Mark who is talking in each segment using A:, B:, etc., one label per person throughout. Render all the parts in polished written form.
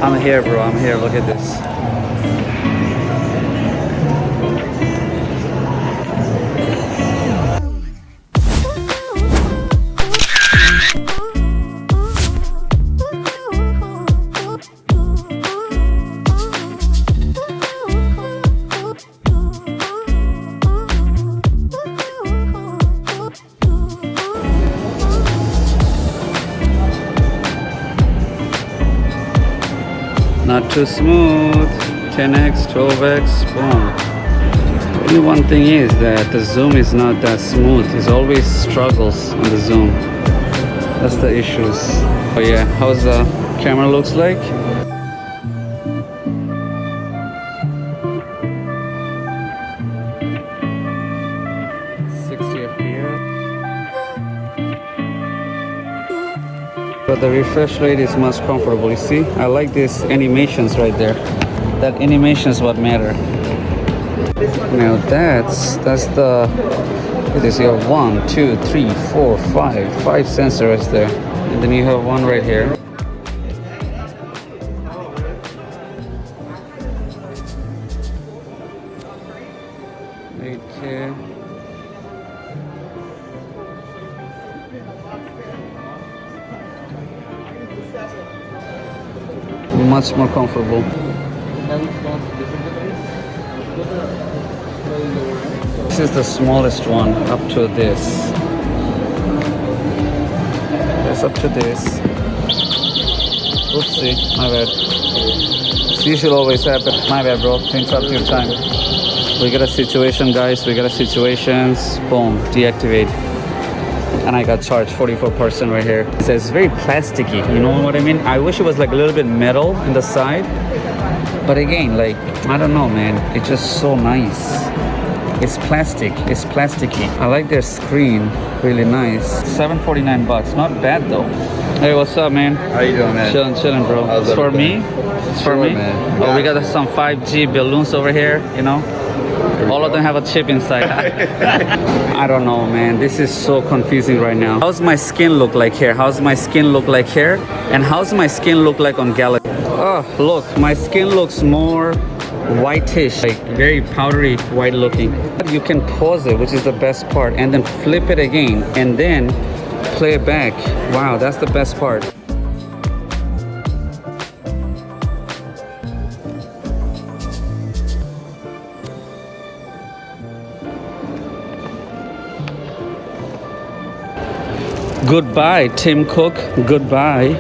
A: I'm here, bro. I'm here. Look at this. Not too smooth. 10x, 12x, boom. Only one thing is that the zoom is not that smooth. It always struggles on the zoom. That's the issues. Oh yeah, how's the camera looks like? But the refresh rate is much comfortable. You see, I like these animations right there. That animation is what matter. Now that's the. It is your 1, 2, 3, 4, 5 sensors there, and then you have one right here. Okay. Much more comfortable. This is the smallest one up to this. That's up to this. Oopsie, my bad. This usually always happen. My bad, bro. To interrupt your time. We got a situation, guys. We got a situation. Boom, deactivate. And I got charged 44% right here. It says very plasticky, you know what I mean? I wish it was like a little bit metal in the side. But again, like, I don't know, man. It's just so nice. It's plastic. It's plasticky. I like their screen. Really nice. $749. Not bad though. Hey, what's up, man?
B: How you doing, man?
A: Chilling, bro.
B: How's
A: It's for me.
B: everything?
A: It's for
B: Sure,
A: me.
B: man.
A: Oh, we got some 5G balloons over here, you know? All of them have a chip inside. I don't know, man. This is so confusing right now. How's my skin look like here? How's my skin look like here? And how's my skin look like on Galaxy? Oh, look, my skin looks more whitish, like very powdery white looking. You can pause it, which is the best part, and then flip it again, and then play it back. Wow, that's the best part. Goodbye, Tim Cook. Goodbye.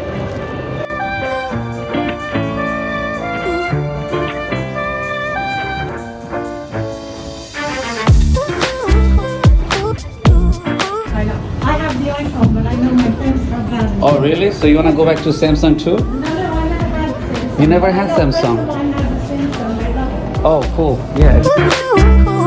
C: I have the iPhone, but I know my friends have had it.
A: Oh, really? So you want to go back to Samsung too?
C: No, I never had Samsung.
A: You never had
C: I got
A: Samsung?
C: friends of mine have a Samsung. I love it.
A: Oh, cool. Yeah.